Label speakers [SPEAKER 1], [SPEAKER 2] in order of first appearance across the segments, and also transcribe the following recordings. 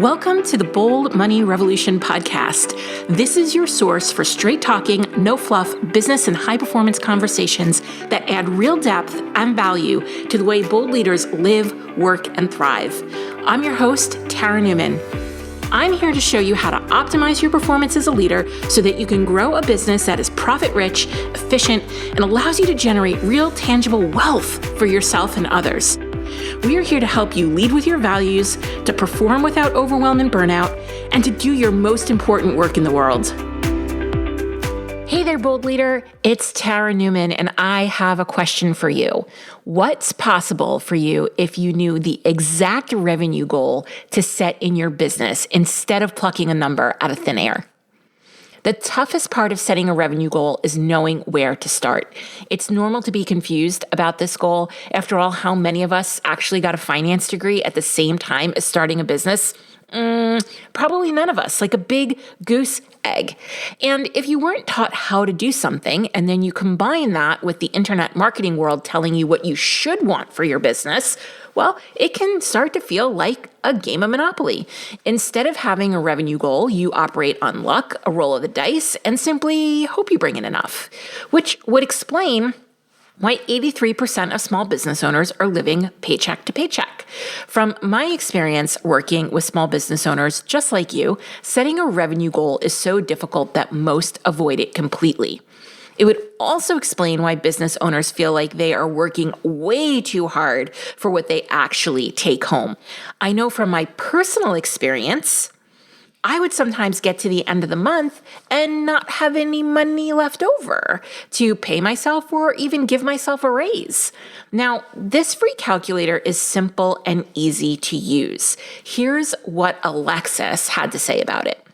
[SPEAKER 1] Welcome to the Bold Money Revolution podcast. This is your source for straight talking, no fluff, business and high performance conversations that add real depth and value to the way bold leaders live, work, and thrive. I'm your host, Tara Newman. I'm here to show you how to optimize your performance as a leader so that you can grow a business that is profit-rich, efficient, and allows you to generate real, tangible wealth for yourself and others. We are here to help you lead with your values, to perform without overwhelm and burnout, and to do your most important work in the world. Hey there, bold leader. It's Tara Newman, and I have a question for you. What's possible for you if you knew the exact revenue goal to set in your business instead of plucking a number out of thin air? The toughest part of setting a revenue goal is knowing where to start. It's normal to be confused about this goal. After all, how many of us actually got a finance degree at the same time as starting a business? Probably none of us, like a big goose egg. And if you weren't taught how to do something, and then you combine that with the internet marketing world telling you what you should want for your business, well, it can start to feel like a game of Monopoly. Instead of having a revenue goal, you operate on luck, a roll of the dice, and simply hope you bring in enough, which would explain why 83% of small business owners are living paycheck to paycheck. From my experience working with small business owners just like you, setting a revenue goal is so difficult that most avoid it completely. It would also explain why business owners feel like they are working way too hard for what they actually take home. I know from my personal experience, I would sometimes get to the end of the month and not have any money left over to pay myself or even give myself a raise. Now, this free calculator is simple and easy to use. Here's what Alexis had to say about it.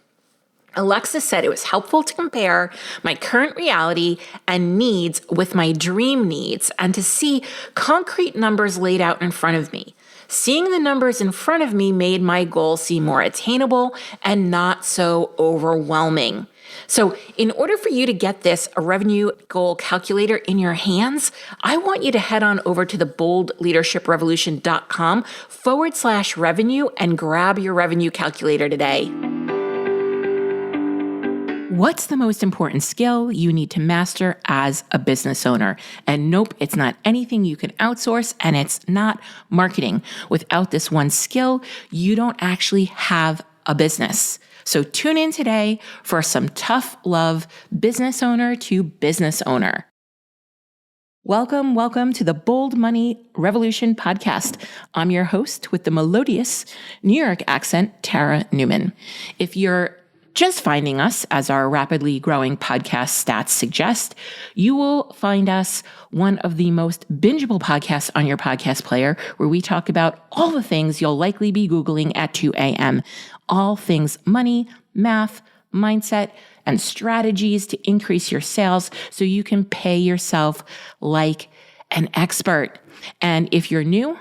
[SPEAKER 1] Alexis said it was helpful to compare my current reality and needs with my dream needs and to see concrete numbers laid out in front of me. Seeing the numbers in front of me made my goal seem more attainable and not so overwhelming. So in order for you to get this revenue goal calculator in your hands, I want you to head on over to theboldleadershiprevolution.com/revenue and grab your revenue calculator today. What's the most important skill you need to master as a business owner? And nope, it's not anything you can outsource, and it's not marketing. Without this one skill, you don't actually have a business. So tune in today for some tough love business owner to business owner. Welcome to the Bold Money Revolution podcast. I'm your host with the melodious New York accent, Tara Newman. If you're just finding us, as our rapidly growing podcast stats suggest, you will find us one of the most bingeable podcasts on your podcast player, where we talk about all the things you'll likely be Googling at 2 a.m. All things money, math, mindset, and strategies to increase your sales so you can pay yourself like an expert. And if you're new,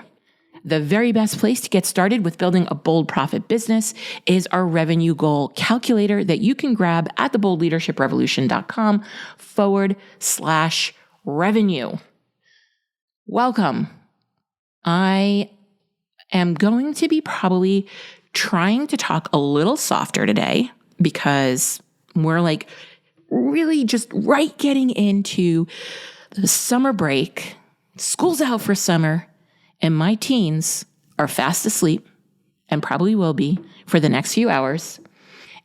[SPEAKER 1] the very best place to get started with building a bold profit business is our revenue goal calculator that you can grab at theboldleadershiprevolution.com/revenue. Welcome. I am going to be probably trying to talk a little softer today because we're like really just getting into the summer break. School's out for summer. And my teens are fast asleep and probably will be for the next few hours.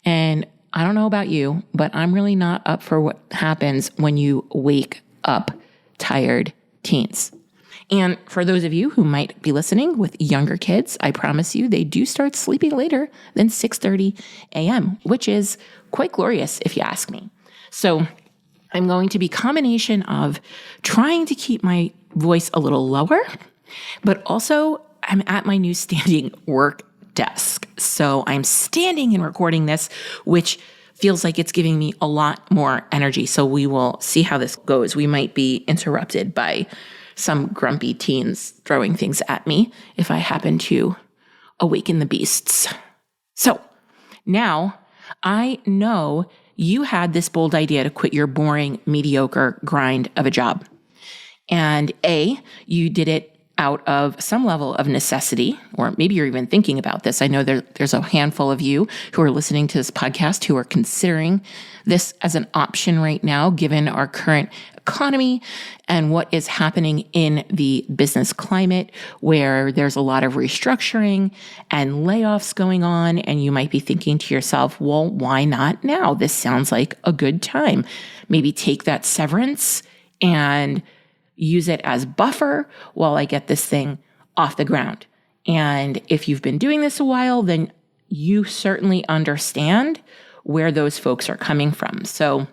[SPEAKER 1] And I don't know about you, but I'm really not up for what happens when you wake up tired teens. And for those of you who might be listening with younger kids, I promise you they do start sleeping later than 6:30 a.m., which is quite glorious if you ask me. So I'm going to be a combination of trying to keep my voice a little lower, but also I'm at my new standing work desk. So I'm standing and recording this, which feels like it's giving me a lot more energy. So we will see how this goes. We might be interrupted by some grumpy teens throwing things at me if I happen to awaken the beasts. So now I know you had this bold idea to quit your boring, mediocre grind of a job. And A, you did it out of some level of necessity, or maybe you're even thinking about this. I know there's a handful of you who are listening to this podcast who are considering this as an option right now, given our current economy and what is happening in the business climate, where there's a lot of restructuring and layoffs going on. And you might be thinking to yourself, well, why not now? This sounds like a good time. Maybe take that severance and use it as buffer while I get this thing off the ground. And if you've been doing this a while, then you certainly understand where those folks are coming from. So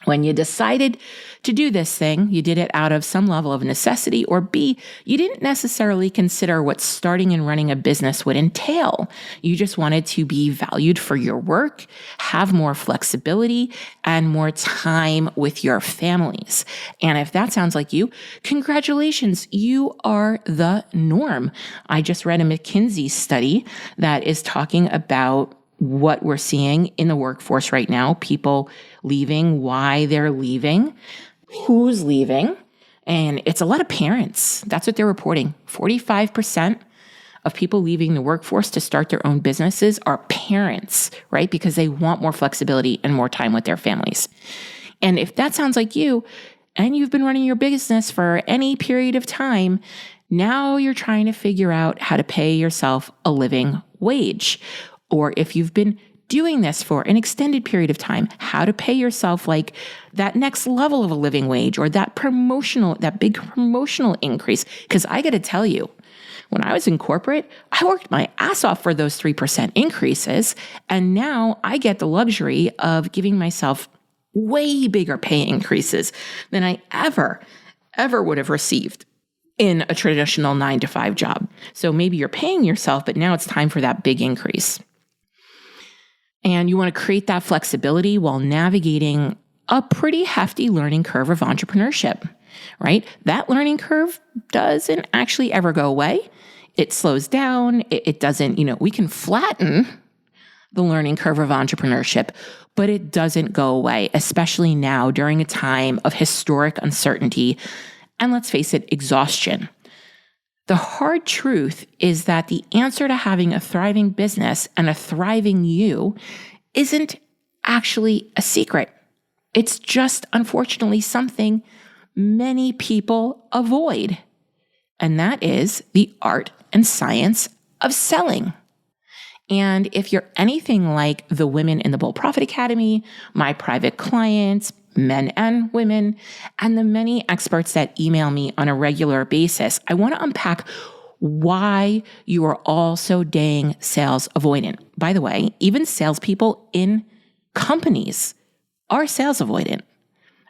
[SPEAKER 1] when you decided to do this thing, you did it out of some level of necessity, or B, you didn't necessarily consider what starting and running a business would entail. You just wanted to be valued for your work, have more flexibility, and more time with your families. And if that sounds like you, congratulations, you are the norm. I just read a McKinsey study that is talking about what we're seeing in the workforce right now, people leaving, why they're leaving, who's leaving. And it's a lot of parents. That's what they're reporting. 45% of people leaving the workforce to start their own businesses are parents, right? Because they want more flexibility and more time with their families. And if that sounds like you, and you've been running your business for any period of time, now you're trying to figure out how to pay yourself a living wage. Or if you've been doing this for an extended period of time, how to pay yourself like that next level of a living wage, or that big promotional increase. Because I got to tell you, when I was in corporate, I worked my ass off for those 3% increases. And now I get the luxury of giving myself way bigger pay increases than I ever would have received in a traditional 9-to-5 job. So maybe you're paying yourself, but now it's time for that big increase. And you want to create that flexibility while navigating a pretty hefty learning curve of entrepreneurship, right? That learning curve doesn't actually ever go away. It slows down. It doesn't, we can flatten the learning curve of entrepreneurship, but it doesn't go away, especially now during a time of historic uncertainty and, let's face it, exhaustion. The hard truth is that the answer to having a thriving business and a thriving you isn't actually a secret. It's just, unfortunately, something many people avoid. And that is the art and science of selling. And if you're anything like the women in the Bold Profit Academy, my private clients, men and women, and the many experts that email me on a regular basis, I want to unpack why you are all so dang sales avoidant. By the way, even salespeople in companies are sales avoidant,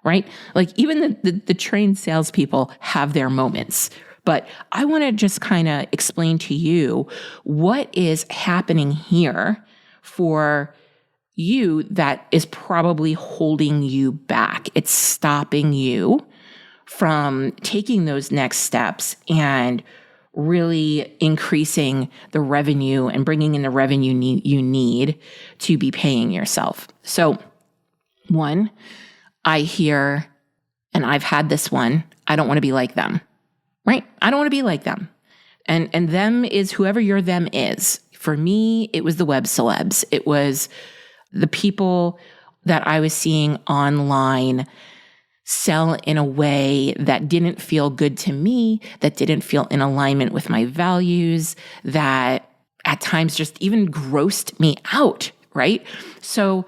[SPEAKER 1] right? Like even the trained salespeople have their moments. But I want to just kind of explain to you what is happening here for you that is probably holding you back. It's stopping you from taking those next steps and really increasing the revenue and bringing in the revenue you need to be paying yourself. So one, I hear, and I've had this one, I don't want to be like them, right? I don't want to be like them. And them is whoever your them is. For me, it was the web celebs. It was the people that I was seeing online sell in a way that didn't feel good to me, that didn't feel in alignment with my values, that at times just even grossed me out, right? So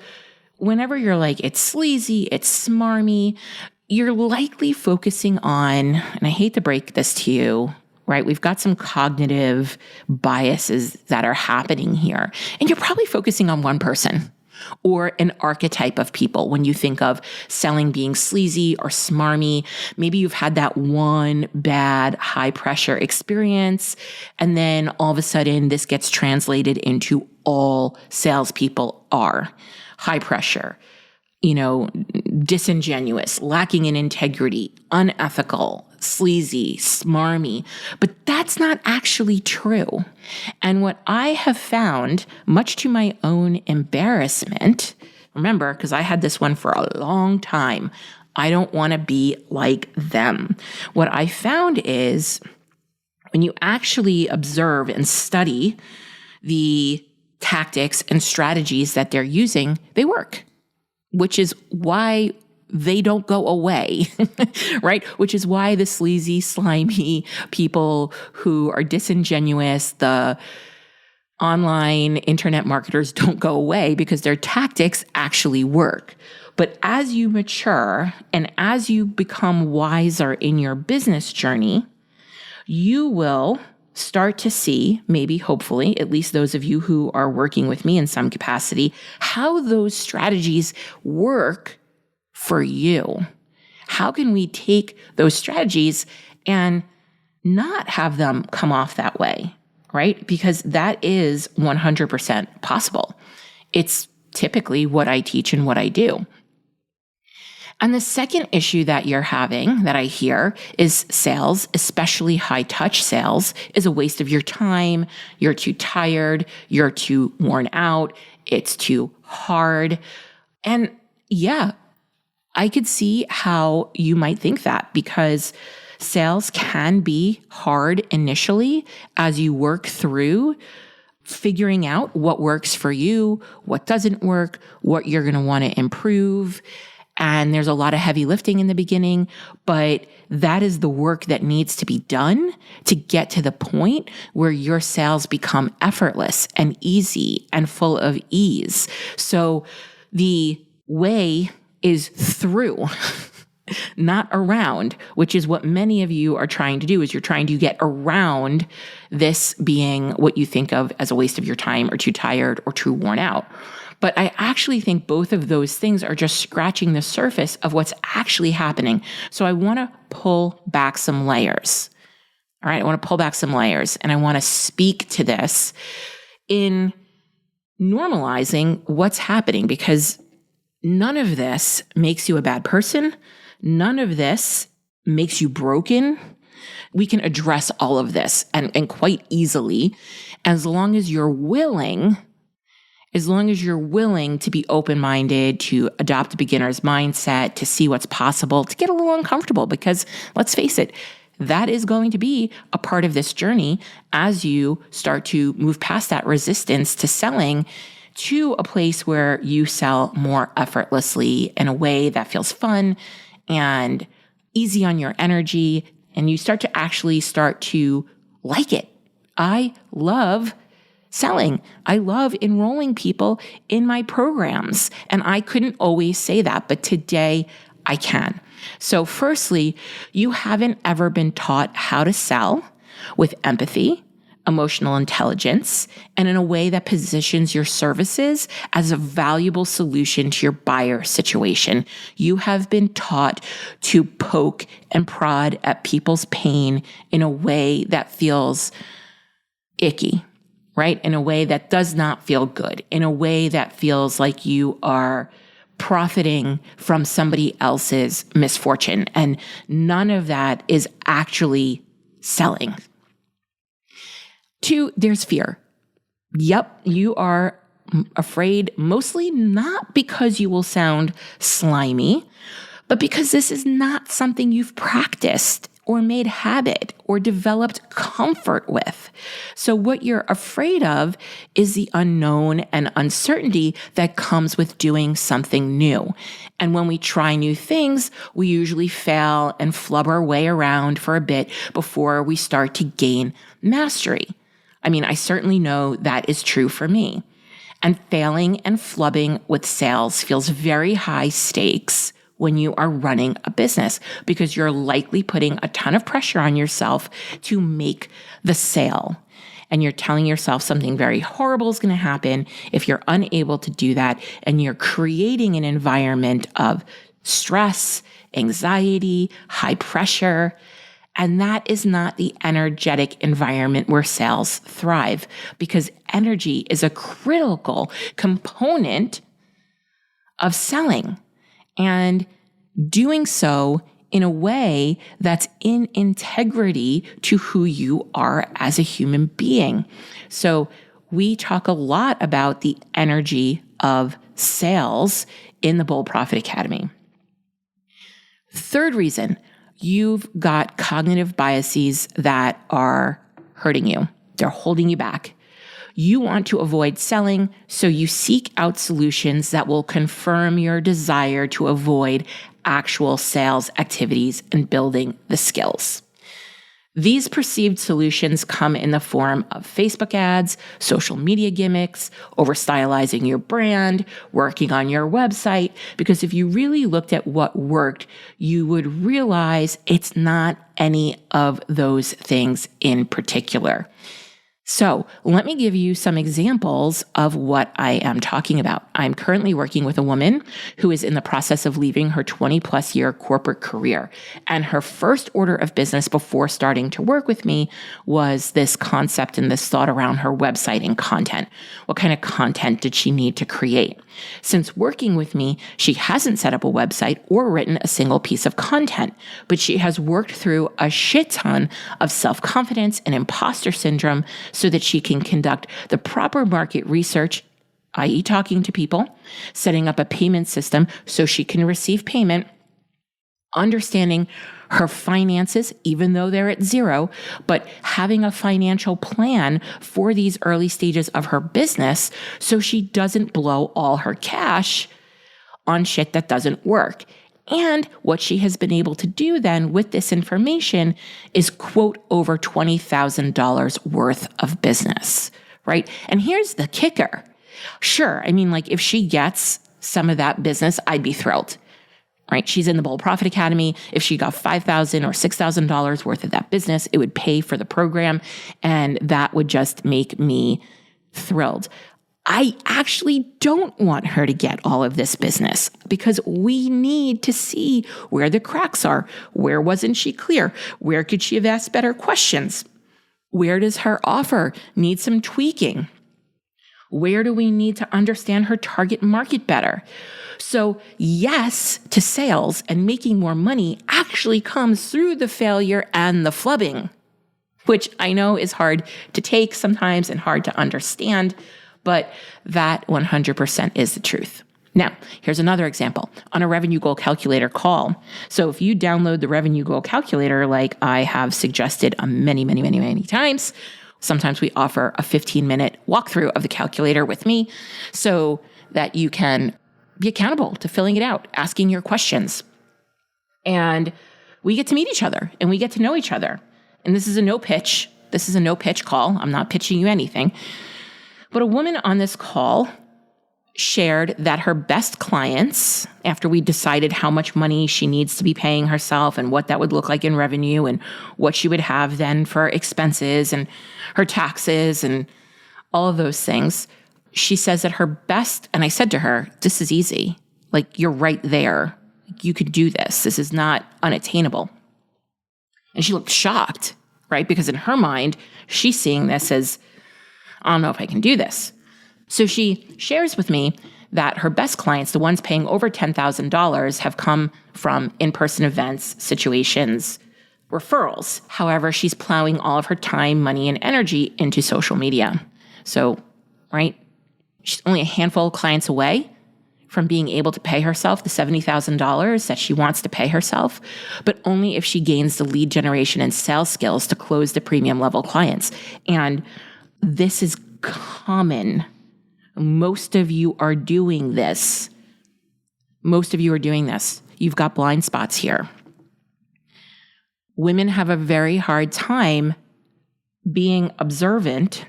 [SPEAKER 1] whenever you're like, it's sleazy, it's smarmy, you're likely focusing on, and I hate to break this to you, right? We've got some cognitive biases that are happening here. And you're probably focusing on one person or an archetype of people when you think of selling being sleazy or smarmy. Maybe you've had that one bad high pressure experience, and then all of a sudden this gets translated into all salespeople are high pressure, disingenuous, lacking in integrity, unethical, sleazy, smarmy, but that's not actually true. And what I have found, much to my own embarrassment, remember, because I had this one for a long time, I don't want to be like them. What I found is when you actually observe and study the tactics and strategies that they're using, they work, which is why they don't go away, right? Which is why the sleazy, slimy people who are disingenuous, the online internet marketers don't go away because their tactics actually work. But as you mature and as you become wiser in your business journey, you will start to see, maybe hopefully, at least those of you who are working with me in some capacity, how those strategies work for you. How can we take those strategies and not have them come off that way, right? Because that is 100% possible. It's typically what I teach and what I do. And the second issue that you're having that I hear is sales, especially high touch sales, is a waste of your time. You're too tired. You're too worn out. It's too hard. And yeah, I could see how you might think that, because sales can be hard initially as you work through figuring out what works for you, what doesn't work, what you're going to want to improve. And there's a lot of heavy lifting in the beginning, but that is the work that needs to be done to get to the point where your sales become effortless and easy and full of ease. So the way is through, not around, which is what many of you are trying to do, is you're trying to get around this being what you think of as a waste of your time or too tired or too worn out. But I actually think both of those things are just scratching the surface of what's actually happening. So I want to pull back some layers. All right, I want to pull back some layers, and I want to speak to this in normalizing what's happening, because none of this makes you a bad person. None of this makes you broken. We can address all of this and quite easily, as long as you're willing to be open-minded, to adopt a beginner's mindset, to see what's possible, to get a little uncomfortable, because let's face it, that is going to be a part of this journey as you start to move past that resistance to selling to a place where you sell more effortlessly in a way that feels fun and easy on your energy, and you start to like it. I love selling. I love enrolling people in my programs, and I couldn't always say that, but today I can. So firstly, you haven't ever been taught how to sell with empathy, emotional intelligence, and in a way that positions your services as a valuable solution to your buyer situation. You have been taught to poke and prod at people's pain in a way that feels icky, right? In a way that does not feel good, in a way that feels like you are profiting from somebody else's misfortune. And none of that is actually selling. 2, there's fear. Yep, you are afraid, mostly not because you will sound slimy, but because this is not something you've practiced or made habit or developed comfort with. So what you're afraid of is the unknown and uncertainty that comes with doing something new. And when we try new things, we usually fail and flub our way around for a bit before we start to gain mastery. I mean, I certainly know that is true for me. And failing and flubbing with sales feels very high stakes when you are running a business, because you're likely putting a ton of pressure on yourself to make the sale. And you're telling yourself something very horrible is going to happen if you're unable to do that. And you're creating an environment of stress, anxiety, high pressure. And that is not the energetic environment where sales thrive, because energy is a critical component of selling, and doing so in a way that's in integrity to who you are as a human being. So we talk a lot about the energy of sales in the Bold Profit Academy. Third reason, you've got cognitive biases that are hurting you. They're holding you back. You want to avoid selling, so you seek out solutions that will confirm your desire to avoid actual sales activities and building the skills. These perceived solutions come in the form of Facebook ads, social media gimmicks, over-stylizing your brand, working on your website, because if you really looked at what worked, you would realize it's not any of those things in particular. So let me give you some examples of what I am talking about. I'm currently working with a woman who is in the process of leaving her 20+ year corporate career. And her first order of business before starting to work with me was this concept and this thought around her website and content. What kind of content did she need to create? Since working with me, she hasn't set up a website or written a single piece of content, but she has worked through a shit ton of self-confidence and imposter syndrome so that she can conduct the proper market research, i.e. talking to people, setting up a payment system so she can receive payment, understanding her finances, even though they're at zero, but having a financial plan for these early stages of her business so she doesn't blow all her cash on shit that doesn't work. And what she has been able to do then with this information is quote over $20,000 worth of business, right? And here's the kicker. Sure, I mean, like if she gets some of that business, I'd be thrilled. Right? She's in the Bold Profit Academy. If she got $5,000 or $6,000 worth of that business, it would pay for the program. And that would just make me thrilled. I actually don't want her to get all of this business because we need to see where the cracks are. Where wasn't she clear? Where could she have asked better questions? Where does her offer need some tweaking? Where do we need to understand her target market better? So yes to sales and making more money actually comes through the failure and the flubbing, which I know is hard to take sometimes and hard to understand, but that 100% is the truth. Now, here's another example on a revenue goal calculator call. So if you download the revenue goal calculator, like I have suggested many times, sometimes we offer a 15-minute walkthrough of the calculator with me so that you can be accountable to filling it out, asking your questions. And we get to meet each other and we get to know each other. And this is a no pitch. This is a no pitch call. I'm not pitching you anything. But a woman on this call shared that her best clients, after we decided how much money she needs to be paying herself and what that would look like in revenue and what she would have then for expenses and her taxes and all of those things, she says that her best, and I said to her, this is easy. Like, you're right there. You could do this. This is not unattainable. And she looked shocked, right? Because in her mind, she's seeing this as, I don't know if I can do this. So she shares with me that her best clients, the ones paying over $10,000, have come from in-person events, situations, referrals. However, she's plowing all of her time, money, and energy into social media. So, right? She's only a handful of clients away from being able to pay herself the $70,000 that she wants to pay herself, but only if she gains the lead generation and sales skills to close the premium level clients. And this is common. Most of you are doing this. You've got blind spots here. Women have a very hard time being observant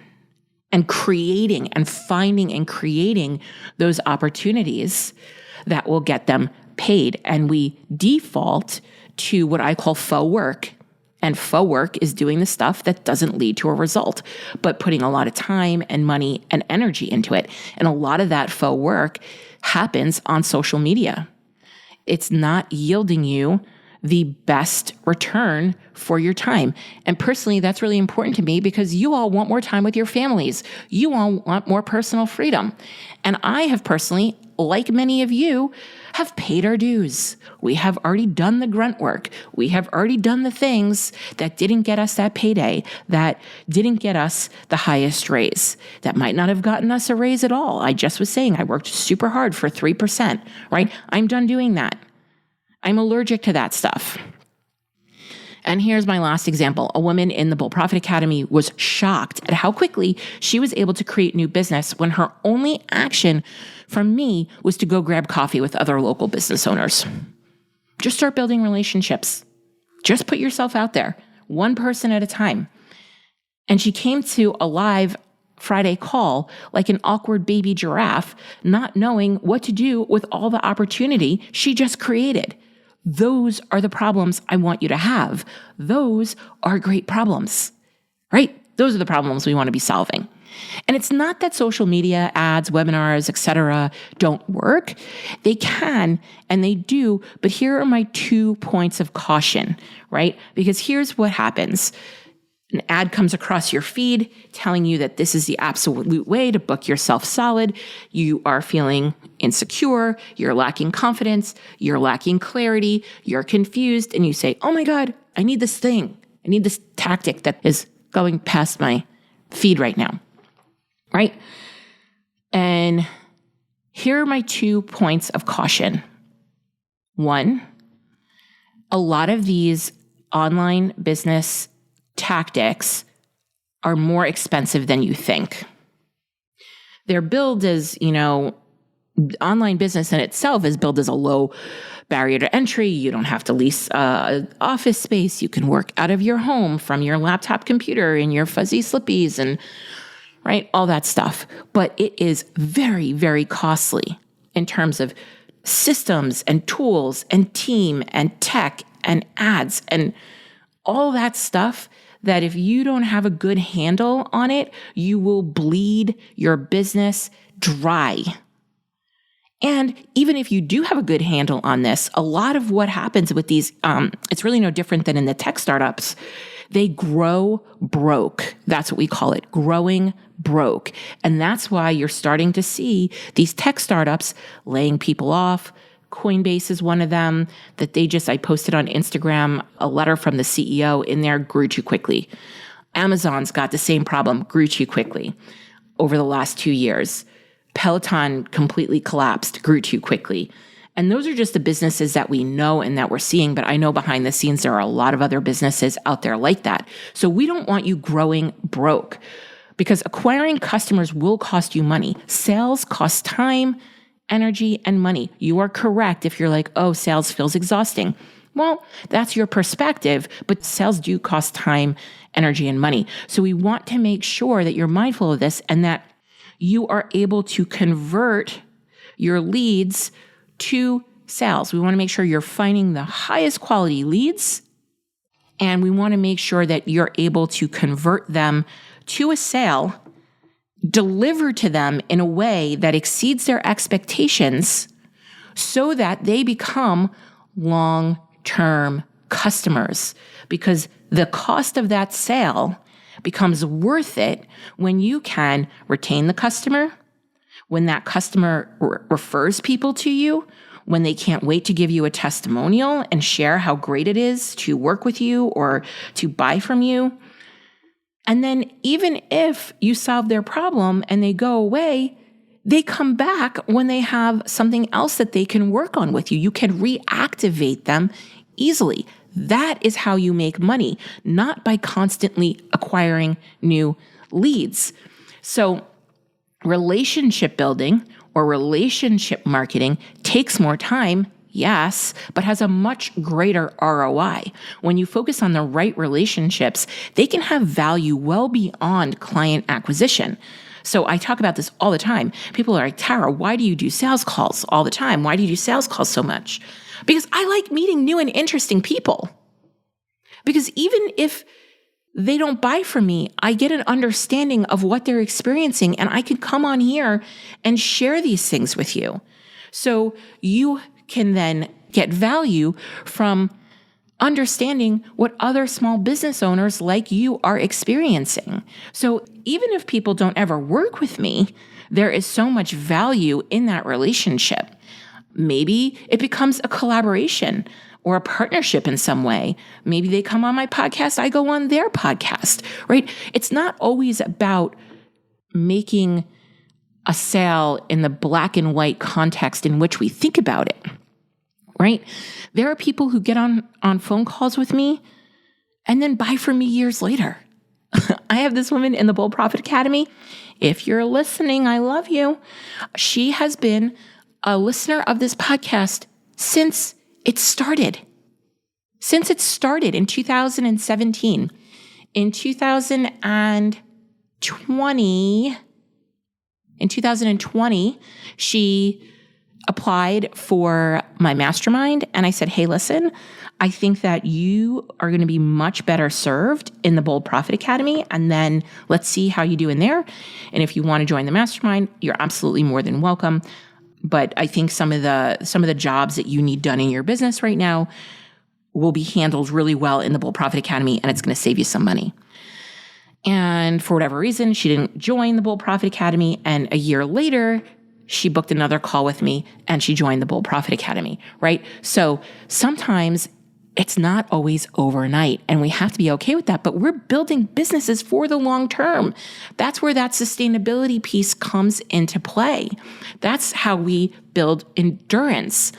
[SPEAKER 1] and creating and finding and creating those opportunities that will get them paid. And we default to what I call faux work. And faux work is doing the stuff that doesn't lead to a result, but putting a lot of time and money and energy into it. And a lot of that faux work happens on social media. It's not yielding you the best return for your time. And personally, that's really important to me because you all want more time with your families. You all want more personal freedom. And I have personally, like many of you, have paid our dues. We have already done the grunt work. We have already done the things that didn't get us that payday, that didn't get us the highest raise, that might not have gotten us a raise at all. I just was saying I worked super hard for 3%, right? I'm done doing that. I'm allergic to that stuff. And here's my last example. A woman in the Bold Profit Academy was shocked at how quickly she was able to create new business when her only action from me was to go grab coffee with other local business owners. Just start building relationships. Just put yourself out there, one person at a time. And she came to a live Friday call like an awkward baby giraffe, not knowing what to do with all the opportunity she just created. Those are the problems I want you to have. Those are great problems, right? Those are the problems we want to be solving. And it's not that social media, ads, webinars, etc. don't work. They can and they do, but here are my 2 points of caution, right? Because here's what happens. An ad comes across your feed telling you that this is the absolute way to book yourself solid. You are feeling insecure, you're lacking confidence, you're lacking clarity, you're confused, and you say, oh my God, I need this thing. I need this tactic that is going past my feed right now, right? And here are my 2 points of caution. 1, a lot of these online business tactics are more expensive than you think. They're billed as, online business in itself is billed as a low barrier to entry. You don't have to lease office space. You can work out of your home from your laptop computer in your fuzzy slippies and right, all that stuff. But it is very, very costly in terms of systems and tools and team and tech and ads and all that stuff that if you don't have a good handle on it, you will bleed your business dry. And even if you do have a good handle on this, a lot of what happens with these, it's really no different than in the tech startups. They grow broke. That's what we call it, growing broke. And that's why you're starting to see these tech startups laying people off. Coinbase is one of them that I posted on Instagram, a letter from the CEO in there, grew too quickly. Amazon's got the same problem, grew too quickly over the last 2 years. Peloton completely collapsed, grew too quickly. And those are just the businesses that we know and that we're seeing. But I know behind the scenes, there are a lot of other businesses out there like that. So we don't want you growing broke because acquiring customers will cost you money. Sales cost time, energy, and money. You are correct if you're like, oh, sales feels exhausting. Well, that's your perspective, but sales do cost time, energy, and money. So we want to make sure that you're mindful of this and that you are able to convert your leads to sales. We want to make sure you're finding the highest quality leads, and we want to make sure that you're able to convert them to a sale, deliver to them in a way that exceeds their expectations so that they become long-term customers, because the cost of that sale becomes worth it when you can retain the customer, when that customer refers people to you, when they can't wait to give you a testimonial and share how great it is to work with you or to buy from you. And then even if you solve their problem and they go away, they come back when they have something else that they can work on with you. You can reactivate them easily. That is how you make money, not by constantly acquiring new leads. So relationship building or relationship marketing takes more time, yes, but has a much greater ROI. When you focus on the right relationships, they can have value well beyond client acquisition. So I talk about this all the time. People are like, Tara, why do you do sales calls all the time? Why do you do sales calls so much? Because I like meeting new and interesting people. Because even if they don't buy from me, I get an understanding of what they're experiencing, and I can come on here and share these things with you. So you can then get value from understanding what other small business owners like you are experiencing. So even if people don't ever work with me, there is so much value in that relationship. Maybe it becomes a collaboration or a partnership in some way. Maybe they come on my podcast, I go on their podcast, right? It's not always about making a sale in the black and white context in which we think about it, right? There are people who get on phone calls with me and then buy from me years later. I have this woman in the Bold Profit Academy. If you're listening, I love you. She has been a listener of this podcast since it started. Since it started in 2017. In 2020, she applied for my mastermind, and I said, hey, listen, I think that you are going to be much better served in the Bold Profit Academy, and then let's see how you do in there. And if you want to join the mastermind, you're absolutely more than welcome. But I think some of the jobs that you need done in your business right now will be handled really well in the Bold Profit Academy, and it's going to save you some money. And for whatever reason, she didn't join the Bold Profit Academy, and a year later, she booked another call with me and she joined the Bold Profit Academy, right? So sometimes it's not always overnight, and we have to be okay with that, but we're building businesses for the long term. That's where that sustainability piece comes into play. That's how we build endurance.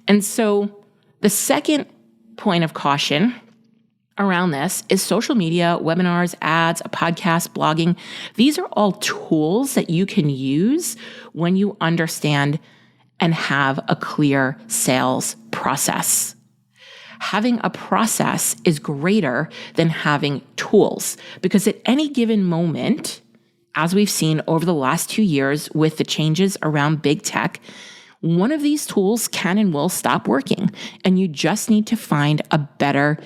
[SPEAKER 1] And so the second point of caution around this is social media, webinars, ads, a podcast, blogging. These are all tools that you can use when you understand and have a clear sales process. Having a process is greater than having tools, because at any given moment, as we've seen over the last 2 years with the changes around big tech, one of these tools can and will stop working, and you just need to find a better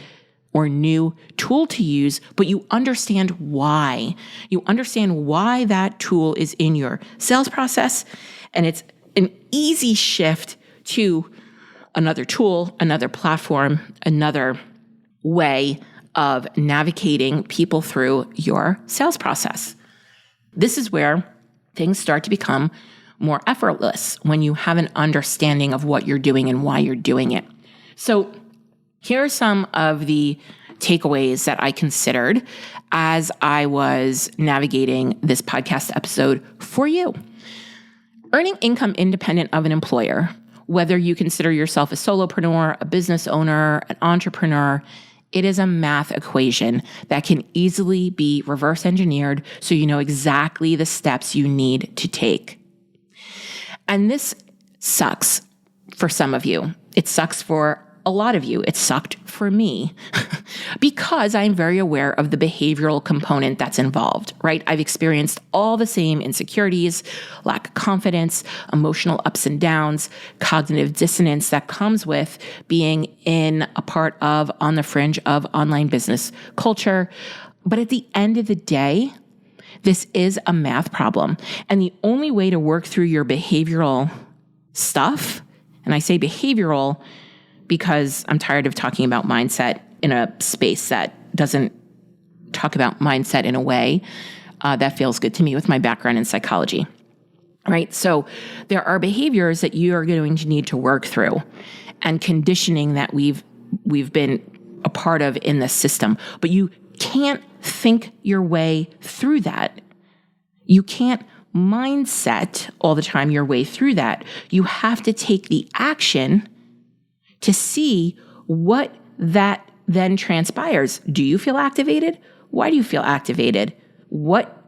[SPEAKER 1] or new tool to use, but you understand why. You understand why that tool is in your sales process, and it's an easy shift to another tool, another platform, another way of navigating people through your sales process. This is where things start to become more effortless when you have an understanding of what you're doing and why you're doing it. So here are some of the takeaways that I considered as I was navigating this podcast episode for you. Earning income independent of an employer, whether you consider yourself a solopreneur, a business owner, an entrepreneur, it is a math equation that can easily be reverse engineered so you know exactly the steps you need to take. And this sucks for some of you. It sucks for a lot of you. It sucked for me because I'm very aware of the behavioral component that's involved, right? I've experienced all the same insecurities, lack of confidence, emotional ups and downs, cognitive dissonance that comes with being in a part of, on the fringe of online business culture. But at the end of the day, this is a math problem. And the only way to work through your behavioral stuff, and I say behavioral because I'm tired of talking about mindset in a space that doesn't talk about mindset in a way that feels good to me with my background in psychology, right? So there are behaviors that you are going to need to work through and conditioning that we've been a part of in the system, but you can't think your way through that. You can't mindset all the time your way through that. You have to take the action to see what that then transpires. Do you feel activated? Why do you feel activated? What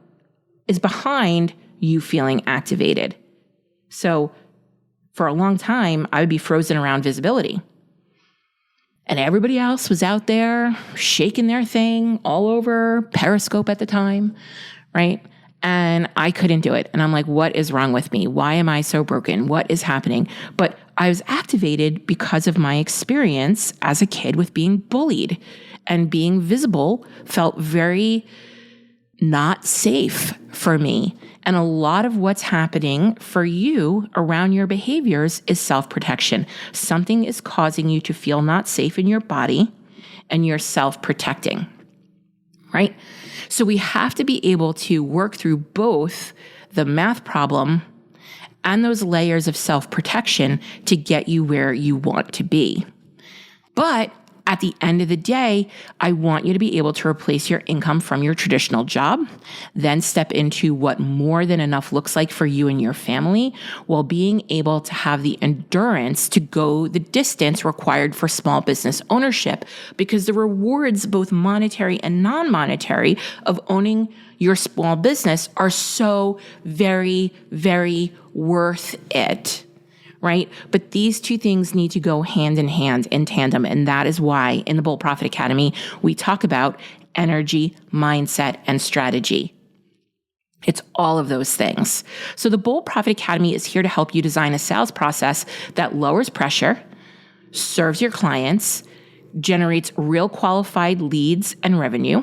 [SPEAKER 1] is behind you feeling activated? So for a long time, I would be frozen around visibility. And everybody else was out there shaking their thing all over Periscope at the time, right? And I couldn't do it. And I'm like, what is wrong with me? Why am I so broken? What is happening? But I was activated because of my experience as a kid with being bullied, and being visible felt very not safe for me. And a lot of what's happening for you around your behaviors is self-protection. Something is causing you to feel not safe in your body, and you're self-protecting, right? So we have to be able to work through both the math problem and those layers of self-protection to get you where you want to be. But At the end of the day, I want you to be able to replace your income from your traditional job, then step into what more than enough looks like for you and your family, while being able to have the endurance to go the distance required for small business ownership, because the rewards, both monetary and non-monetary, of owning your small business are so very, very worth it. Right? But these two things need to go hand in hand in tandem. And that is why in the Bold Profit Academy, we talk about energy, mindset, and strategy. It's all of those things. So the Bold Profit Academy is here to help you design a sales process that lowers pressure, serves your clients, generates real qualified leads and revenue.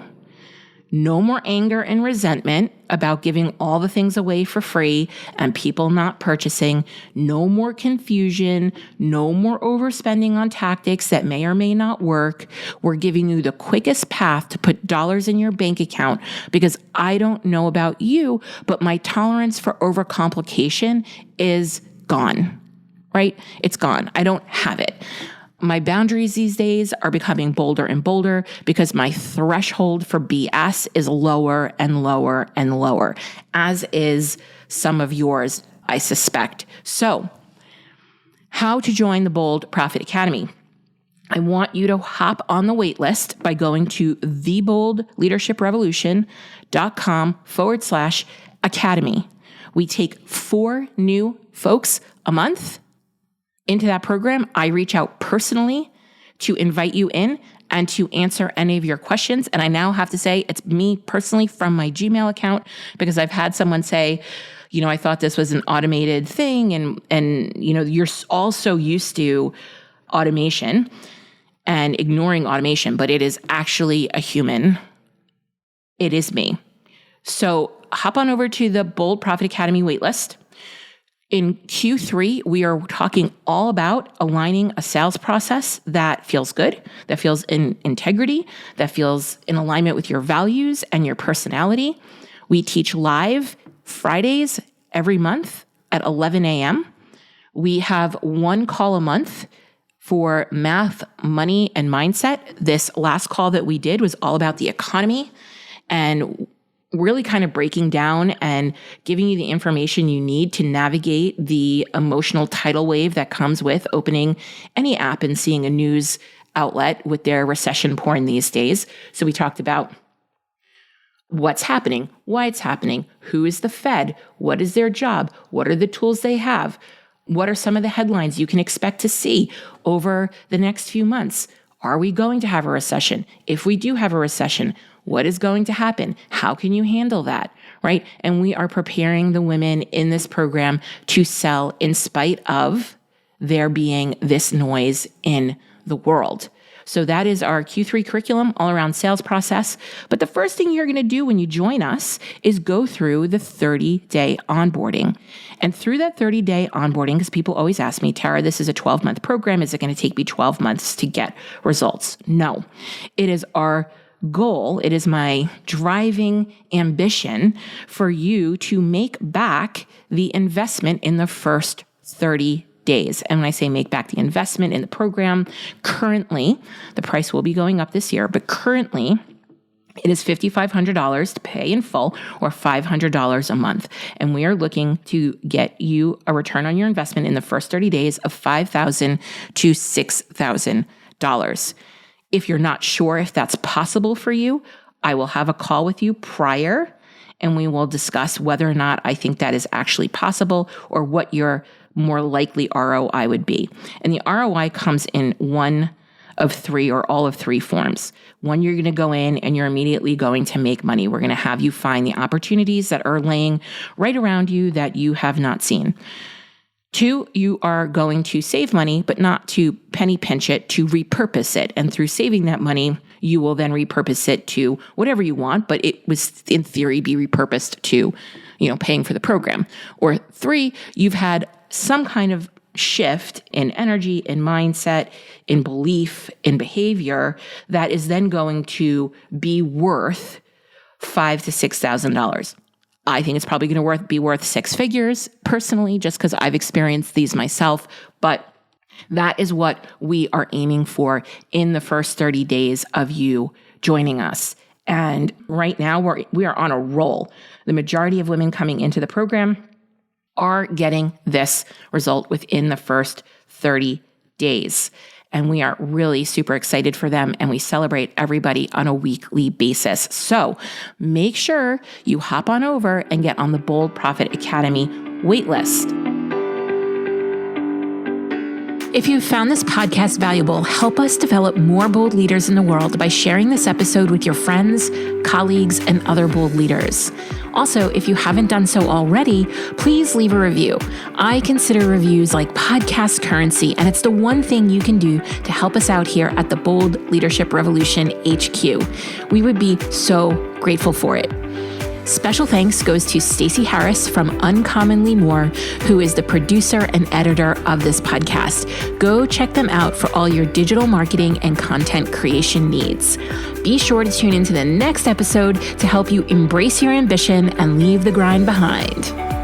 [SPEAKER 1] No more anger and resentment about giving all the things away for free and people not purchasing. No more confusion. No more overspending on tactics that may or may not work. We're giving you the quickest path to put dollars in your bank account, because I don't know about you, but my tolerance for overcomplication is gone, right? It's gone. I don't have it. My boundaries these days are becoming bolder and bolder because my threshold for BS is lower and lower and lower, as is some of yours, I suspect. So, how to join the Bold Profit Academy? I want you to hop on the wait list by going to theboldleadershiprevolution.com/academy. We take 4 new folks a month into that program. I reach out personally to invite you in and to answer any of your questions. And I now have to say it's me personally from my Gmail account, because I've had someone say, I thought this was an automated thing. And you're all so used to automation and ignoring automation, but it is actually a human. It is me. So hop on over to the Bold Profit Academy waitlist. In Q3, we are talking all about aligning a sales process that feels good, that feels in integrity, that feels in alignment with your values and your personality. We teach live Fridays every month at 11 a.m. We have 1 call a month for math, money, and mindset. This last call that we did was all about the economy and really kind of breaking down and giving you the information you need to navigate the emotional tidal wave that comes with opening any app and seeing a news outlet with their recession porn these days. So we talked about what's happening, why it's happening, who is the Fed, what is their job, what are the tools they have, what are some of the headlines you can expect to see over the next few months. Are we going to have a recession? If we do have a recession, what is going to happen? How can you handle that, right? And we are preparing the women in this program to sell in spite of there being this noise in the world. So that is our Q3 curriculum all around sales process. But the first thing you're going to do when you join us is go through the 30-day onboarding. And through that 30-day onboarding, because people always ask me, Tara, this is a 12-month program. Is it going to take me 12 months to get results? No, it is our goal. It is my driving ambition for you to make back the investment in the first 30 days. And when I say make back the investment in the program, currently, the price will be going up this year, but currently it is $5,500 to pay in full or $500 a month. And we are looking to get you a return on your investment in the first 30 days of $5,000 to $6,000. If you're not sure if that's possible for you, I will have a call with you prior and we will discuss whether or not I think that is actually possible or what your more likely ROI would be. And the ROI comes in one of 3 or all of 3 forms. One, you're going to go in and you're immediately going to make money. We're going to have you find the opportunities that are laying right around you that you have not seen. 2, you are going to save money, but not to penny pinch it, to repurpose it. And through saving that money, you will then repurpose it to whatever you want, but it was in theory be repurposed to, paying for the program. Or 3, you've had some kind of shift in energy, in mindset, in belief, in behavior that is then going to be worth $5,000 to $6,000. I think it's probably going to be worth 6 figures personally, just because I've experienced these myself. But That is what we are aiming for in the first 30 days of you joining us. And right now we are on a roll. The majority of women coming into the program are getting this result within the first 30 days. And we are really super excited for them, and we celebrate everybody on a weekly basis. So make sure you hop on over and get on the Bold Profit Academy waitlist. If you found this podcast valuable, help us develop more bold leaders in the world by sharing this episode with your friends, colleagues, and other bold leaders. Also, if you haven't done so already, please leave a review. I consider reviews like podcast currency, and it's the one thing you can do to help us out here at the Bold Leadership Revolution HQ. We would be so grateful for it. Special thanks goes to Stacey Harris from Uncommonly More, who is the producer and editor of this podcast. Go check them out for all your digital marketing and content creation needs. Be sure to tune into the next episode to help you embrace your ambition and leave the grind behind.